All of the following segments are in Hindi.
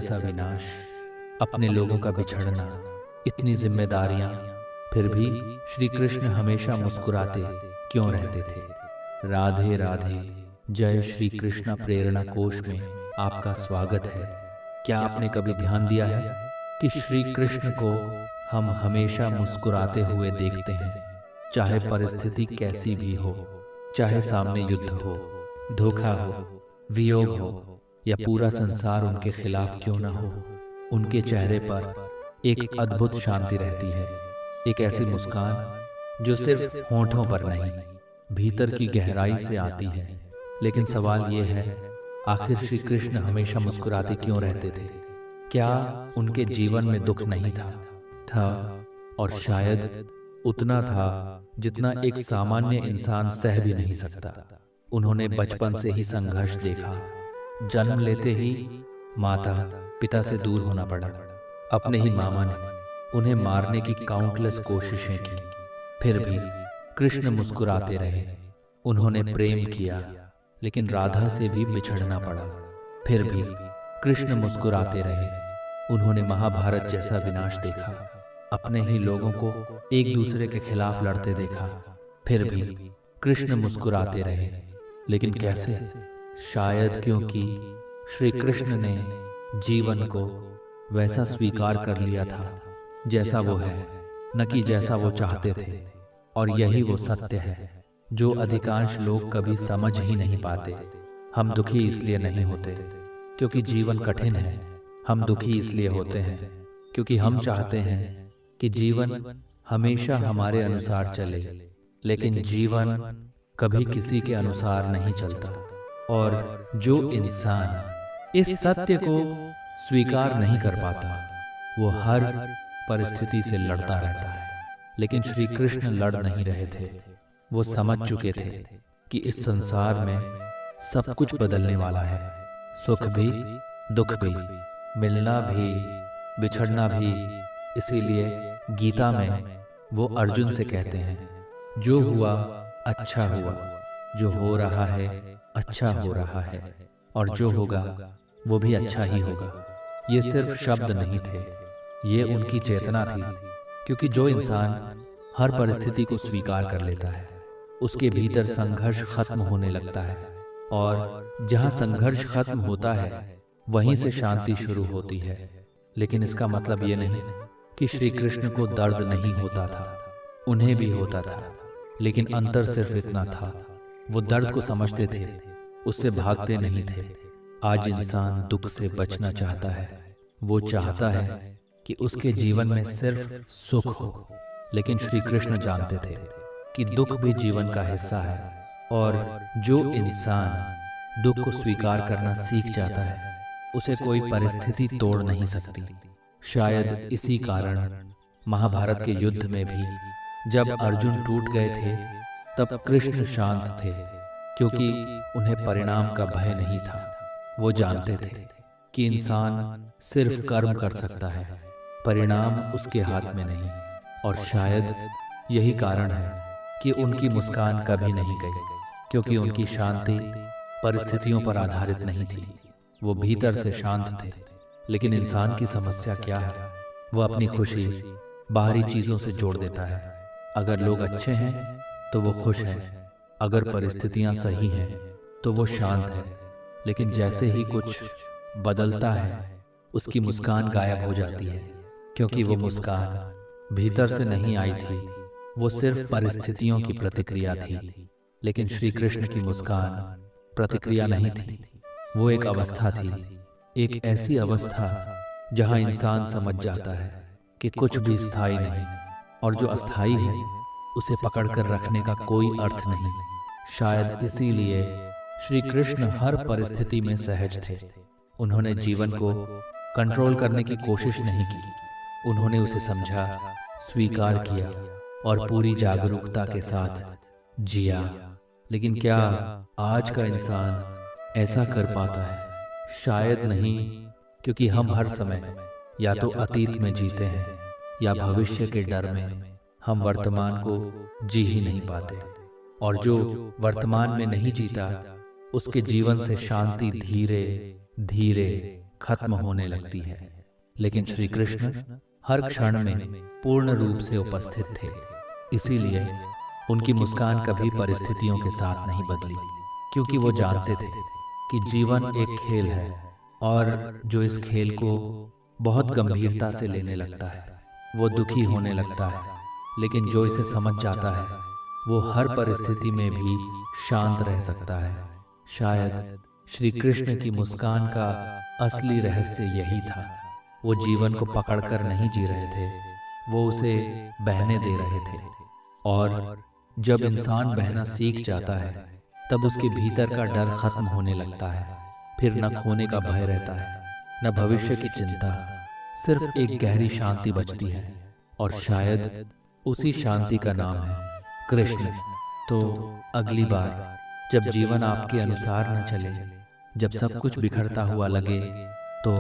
जैसा विनाश, अपने लोगों का बिछड़ना, इतनी जिम्मेदारियां, फिर भी श्री कृष्ण हमेशा मुस्कुराते क्यों रहते थे। राधे राधे, जय श्री कृष्ण प्रेरणा कोश में आपका स्वागत है। क्या आपने कभी ध्यान दिया है कि श्री कृष्ण को हम हमेशा मुस्कुराते हुए देखते हैं, चाहे परिस्थिति कैसी भी हो, चाहे सामने युद्ध हो, धोखा हो, वियोग हो या पूरा संसार उनके खिलाफ क्यों न हो, उनके चेहरे पर एक अद्भुत शांति रहती है। एक ऐसी मुस्कान जो सिर्फ होठों पर नहीं, भीतर की गहराई से आती है। लेकिन सवाल ये है, आखिर श्री कृष्ण हमेशा मुस्कुराते क्यों रहते थे? क्या उनके जीवन में दुख नहीं था और शायद उतना था जितना एक सामान्य इंसान सह भी नहीं सकता। उन्होंने बचपन से ही संघर्ष देखा। जन्म लेते ही माता पिता से दूर होना पड़ा। अपने ही मामा ने उन्हें मारने की काउंटलेस कोशिशें की, फिर भी कृष्ण मुस्कुराते रहे। उन्होंने प्रेम किया, लेकिन राधा से भी बिछड़ना पड़ा, फिर भी कृष्ण मुस्कुराते रहे। उन्होंने महाभारत जैसा विनाश देखा, अपने ही लोगों को एक दूसरे के खिलाफ लड़ते देखा, फिर भी कृष्ण मुस्कुराते रहे। लेकिन कैसे? शायद क्योंकि श्री कृष्ण ने जीवन को वैसा स्वीकार कर लिया था जैसा वो है, न कि जैसा वो चाहते थे। और यही वो सत्य है जो अधिकांश लोग कभी समझ ही नहीं पाते। हम दुखी इसलिए नहीं होते क्योंकि जीवन कठिन है, हम दुखी इसलिए होते हैं क्योंकि हम चाहते हैं कि जीवन हमेशा हमारे अनुसार चले, लेकिन जीवन कभी किसी के अनुसार नहीं चलता। और जो इंसान इस सत्य को स्वीकार नहीं कर पाता, वो हर परिस्थिति से लड़ता रहता है। लेकिन श्री कृष्ण लड़ नहीं रहे थे, वो समझ चुके थे कि इस संसार में सब कुछ बदलने वाला है। सुख भी, दुख भी, मिलना भी, बिछड़ना भी। इसीलिए गीता में वो अर्जुन से कहते हैं, जो हुआ अच्छा हुआ, जो हो रहा है अच्छा हो रहा है, और जो होगा वो भी अच्छा ही होगा। ये सिर्फ शब्द नहीं थे, ये उनकी चेतना थी। क्योंकि जो इंसान हर परिस्थिति को स्वीकार कर लेता है, उसके भीतर संघर्ष खत्म होने लगता है, और जहाँ संघर्ष खत्म होता है वहीं से शांति शुरू होती है। लेकिन इसका मतलब ये नहीं कि श्री कृष्ण को दर्द नहीं होता था, उन्हें भी होता था। लेकिन अंतर सिर्फ इतना था, वो दर्द को समझते थे, उससे भागते नहीं थे। आज इंसान दुख से बचना चाहता है, वो चाहता है कि उसके जीवन में सिर्फ सुख हो। लेकिन श्री कृष्ण जानते थे कि दुख भी जीवन का हिस्सा है, और जो इंसान दुख को स्वीकार करना सीख जाता है, उसे कोई परिस्थिति तोड़ नहीं सकती। शायद इसी कारण महाभारत के युद्ध में भी जब अर्जुन टूट गए थे, तब कृष्ण शांत थे, क्योंकि उन्हें परिणाम का भय नहीं था। वो जानते थे कि इंसान सिर्फ कर्म कर सकता है, परिणाम उसके हाथ में नहीं। और शायद यही कारण है कि उनकी मुस्कान कभी नहीं गई, क्योंकि उनकी शांति परिस्थितियों पर आधारित नहीं थी, वो भीतर से शांत थे। लेकिन इंसान की समस्या क्या है? वो अपनी खुशी बाहरी चीजों से जोड़ देता है। अगर लोग अच्छे हैं तो वो खुश है, अगर परिस्थितियां सही हैं तो वो शांत है। लेकिन जैसे ही कुछ बदलता है, उसकी मुस्कान गायब हो जाती है, क्योंकि वो मुस्कान भीतर से नहीं आई थी, वो सिर्फ परिस्थितियों की प्रतिक्रिया थी। लेकिन श्री कृष्ण की मुस्कान प्रतिक्रिया नहीं थी, वो एक अवस्था थी, एक ऐसी अवस्था जहां इंसान समझ जाता है कि कुछ भी स्थायी नहीं, और जो अस्थायी है उसे पकड़कर रखने का कोई अर्थ नहीं। शायद इसीलिए श्री कृष्ण हर परिस्थिति में सहज थे। उन्होंने जीवन को कंट्रोल करने की कोशिश नहीं की, उन्होंने उसे समझा, स्वीकार किया और पूरी जागरूकता के साथ जिया। लेकिन क्या आज का इंसान ऐसा कर पाता है? शायद नहीं, क्योंकि हम हर समय या तो अतीत में जीते हैं या भविष्य के डर में हम वर्तमान को जी ही नहीं पाते। और जो वर्तमान में नहीं जीता, उसके जीवन से शांति धीरे धीरे खत्म होने लगती है। लेकिन श्री कृष्ण हर क्षण में पूर्ण रूप से उपस्थित थे, इसीलिए उनकी मुस्कान कभी परिस्थितियों के साथ नहीं बदली, क्योंकि वो जानते थे कि जीवन एक खेल है और जो इस खेल को बहुत गंभीरता से लेने लगता है वो दुखी होने लगता है, लेकिन जो इसे समझ जाता है वो हर परिस्थिति में भी शांत रह सकता है। शायद श्री कृष्ण की मुस्कान का असली रहस्य यही था। वो जीवन को पकड़कर नहीं जी रहे थे, वो उसे बहने दे रहे थे। और जब इंसान बहना सीख जाता है तब उसके भीतर का डर खत्म होने लगता है। फिर न खोने का भय रहता है, न भविष्य की चिंता, सिर्फ एक गहरी शांति बचती है। और शायद उसी शांति का नाम है कृष्ण। तो अगली बार जब जीवन आपके अनुसार न चले, जब सब कुछ बिखरता हुआ लगे, तो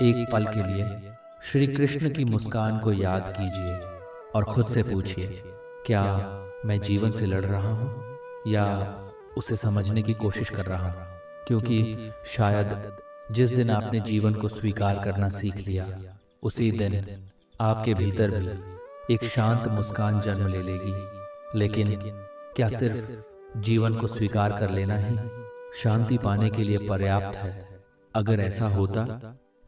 एक पल के लिए श्री कृष्ण की मुस्कान को याद कीजिए और खुद से पूछिए, क्या मैं जीवन से लड़ रहा हूँ या उसे समझने की कोशिश कर रहा हूँ? क्योंकि शायद जिस दिन आपने जीवन को स्वीकार करना सीख लिया, उसी दिन आपके भीतर भी एक शांत मुस्कान जन्म ले लेगी। लेकिन क्या सिर्फ जीवन को स्वीकार कर लेना ही शांति पाने के लिए पर्याप्त है? अगर ऐसा होता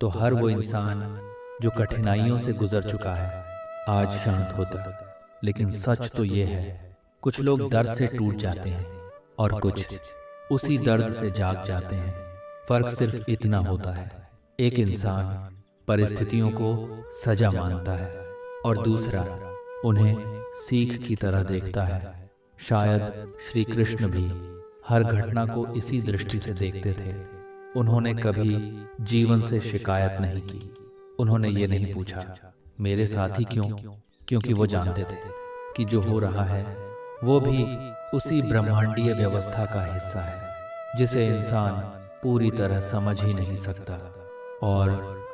तो हर वो इंसान जो कठिनाइयों से गुजर चुका है आज शांत होता। लेकिन सच तो ये है, कुछ लोग दर्द से टूट जाते हैं और कुछ उसी दर्द से जाग जाते हैं। फर्क सिर्फ इतना होता है, एक इंसान परिस्थितियों को सजा मानता है और दूसरा उन्हें सीख की तरह देखता है। शायद श्री कृष्ण भी हर घटना को इसी दृष्टि से देखते थे। उन्होंने कभी जीवन से शिकायत नहीं की। उन्होंने ये नहीं पूछा मेरे साथ ही क्यों, क्योंकि वो जानते थे कि जो हो रहा है वो भी उसी ब्रह्मांडीय व्यवस्था का हिस्सा है जिसे इंसान पूरी तरह समझ ही नहीं सकता। और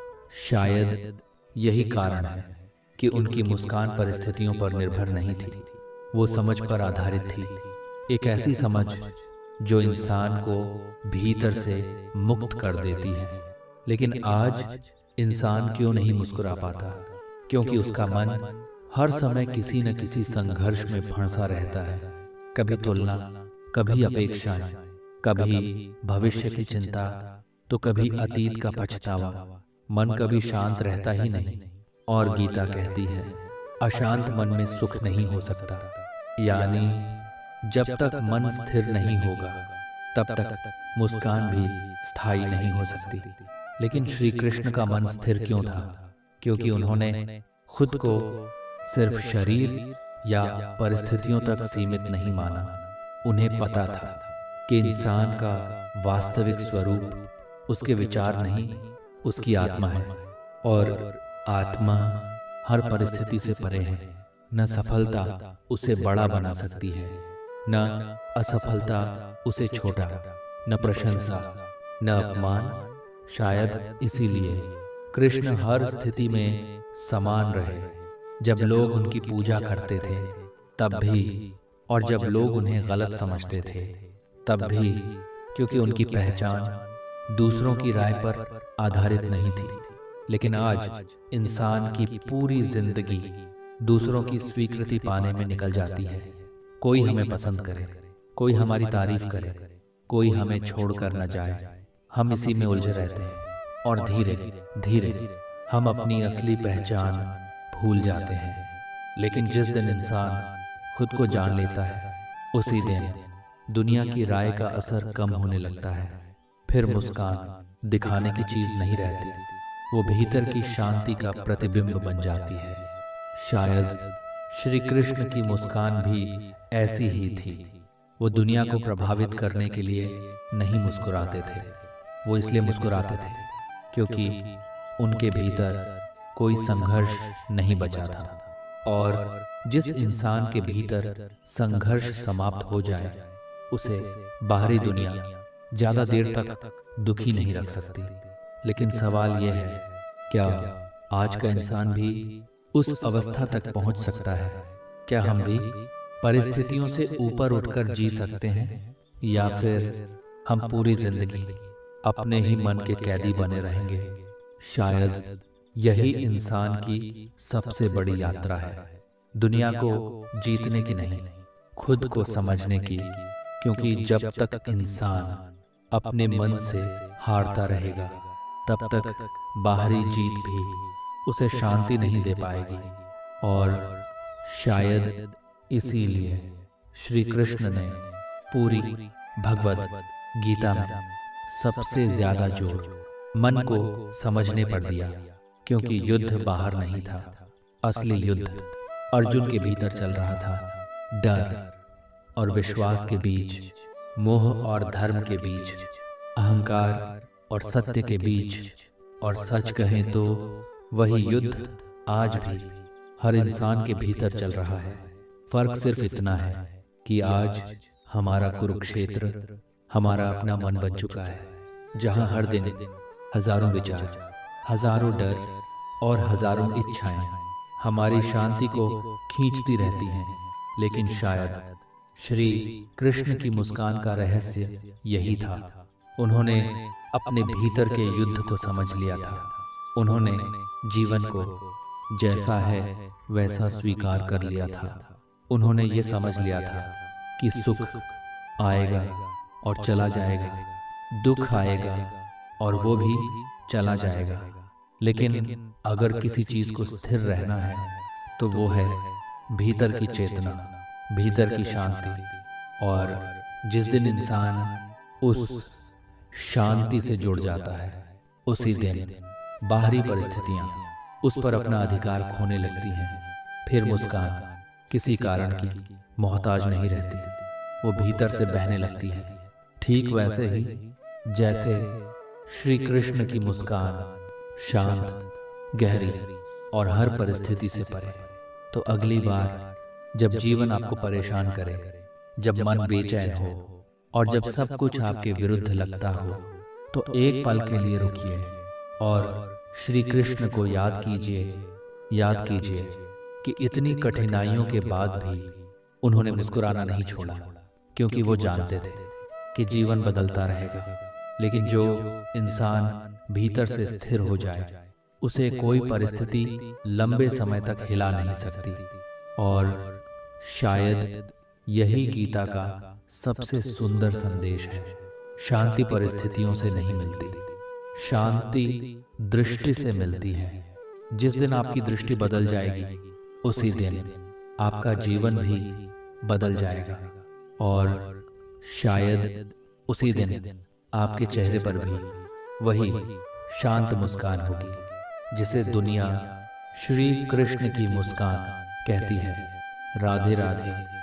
शायद यही कारण है कि उनकी मुस्कान परिस्थितियों पर निर्भर नहीं थी, वो समझ पर आधारित थी। एक ऐसी समझ जो इंसान को भीतर से मुक्त कर देती है। लेकिन आज इंसान क्यों नहीं मुस्कुरा पाता? क्योंकि उसका मन हर समय किसी न किसी संघर्ष में फंसा रहता है। कभी तुलना, कभी अपेक्षाएं, कभी भविष्य की चिंता, तो कभी अतीत का पछतावा। मन कभी शांत रहता ही नहीं। और गीता कहती है, अशांत मन में सुख नहीं हो सकता। यानी जब तक मन स्थिर नहीं होगा तब तक मुस्कान भी स्थायी नहीं हो सकती। लेकिन श्री कृष्ण का मन स्थिर क्यों था? क्योंकि उन्होंने खुद को सिर्फ शरीर या परिस्थितियों तक सीमित नहीं माना। उन्हें पता था कि इंसान का वास्तविक स्वरूप उसके विचार नहीं, उसकी आत्मा है। और आत्मा हर परिस्थिति से परे है। न सफलता उसे बड़ा बना सकती है, न असफलता उसे छोटा, न प्रशंसा न अपमान। शायद इसीलिए कृष्ण हर स्थिति में समान रहे। जब लोग उनकी पूजा करते थे तब भी, और जब लोग उन्हें गलत समझते थे तब भी, क्योंकि उनकी पहचान दूसरों की राय पर आधारित नहीं थी। लेकिन आज इंसान की पूरी जिंदगी दूसरों की स्वीकृति पाने में निकल जाती है। कोई हमें पसंद करे, कोई हमारी तारीफ करे, कोई हमें छोड़कर न जाए। हम इसी में उलझे रहते हैं और धीरे धीरे हम अपनी असली पहचान भूल जाते हैं। लेकिन जिस दिन इंसान खुद को जान लेता है, उसी दिन दुनिया की राय का असर कम होने लगता है। फिर मुस्कान दिखाने की चीज नहीं रहती, वो भीतर की शांति का प्रतिबिंब बन जाती है। शायद श्री कृष्ण की मुस्कान भी ऐसी ही थी। वो दुनिया को प्रभावित करने के लिए नहीं मुस्कुराते थे, वो इसलिए मुस्कुराते थे क्योंकि उनके भीतर कोई संघर्ष नहीं बचा था। और जिस इंसान के भीतर संघर्ष समाप्त हो जाए, उसे बाहरी दुनिया ज्यादा देर तक दुखी नहीं रख सकती। लेकिन सवाल यह है, क्या आज का इंसान भी उस अवस्था तक पहुंच सकता है? क्या हम भी परिस्थितियों से ऊपर उठकर जी सकते हैं, या फिर हम पूरी जिंदगी अपने ही मन के कैदी बने रहेंगे? शायद यही इंसान की सबसे बड़ी यात्रा है, दुनिया को जीतने की नहीं, खुद को समझने की। क्योंकि जब तक इंसान अपने मन से हारता रहेगा, तब तक बाहरी जीत भी उसे शांति नहीं दे पाएगी। और शायद इसीलिए श्री कृष्ण ने पूरी भगवद गीता में सबसे ज्यादा जोर मन को समझने पर दिया। क्योंकि युद्ध बाहर नहीं था, असली युद्ध अर्जुन के भीतर चल रहा था। डर और विश्वास के बीच, मोह और धर्म के बीच, अहंकार और सत्य के बीच। और सच कहें तो वही युद्ध आज भी हर इंसान के भीतर चल रहा है। फर्क सिर्फ इतना है कि आज हमारा कुरुक्षेत्र हमारा अपना मन बन चुका है, जहां हर दिन हजारों विचार, हजारों डर और हजारों इच्छाएं हमारी शांति को खींचती रहती हैं। लेकिन शायद श्री कृष्ण की मुस्कान का रहस्य यही था। उन्होंने अपने भीतर के युद्ध को समझ लिया था। उन्होंने जीवन को जैसा है वैसा स्वीकार कर लिया था। उन्होंने ये समझ लिया था कि सुख आएगा और चला जाएगा, दुख आएगा और वो भी चला जाएगा। लेकिन अगर किसी चीज को स्थिर रहना है तो वो है भीतर की चेतना, भीतर की शांति। और जिस दिन इंसान उस शांति से जुड़ जाता है, उसी दिन बाहरी परिस्थितियां उस पर अपना अधिकार खोने लगती हैं। फिर मुस्कान किसी कारण की मोहताज नहीं रहती, वो भीतर से बहने लगती है। ठीक वैसे ही जैसे श्री कृष्ण की मुस्कान शांत, गहरी और हर परिस्थिति से परे। तो अगली बार जब जीवन आपको परेशान करे, जब मन बेचैन हो और जब सब कुछ आपके विरुद्ध लगता हो, तो एक पल के लिए रुकिए और श्री कृष्ण को याद कीजिए कि इतनी कठिनाइयों के बाद भी उन्होंने मुस्कुराना नहीं छोड़ा। क्योंकि वो जानते थे कि जीवन बदलता रहेगा, लेकिन जो इंसान भीतर से स्थिर हो जाए, उसे कोई परिस्थिति लंबे समय तक हिला नहीं सकती। और शायद यही गीता का सबसे सुंदर संदेश है। शांति परिस्थितियों से नहीं मिलती, शांति दृष्टि से मिलती है। जिस दिन आपकी दृष्टि बदल जाएगी, उसी दिन आपका जीवन भी बदल जाएगा। और शायद उसी दिन आपके चेहरे पर भी वही शांत मुस्कान होगी जिसे दुनिया श्री कृष्ण की मुस्कान कहती है। राधे राधे।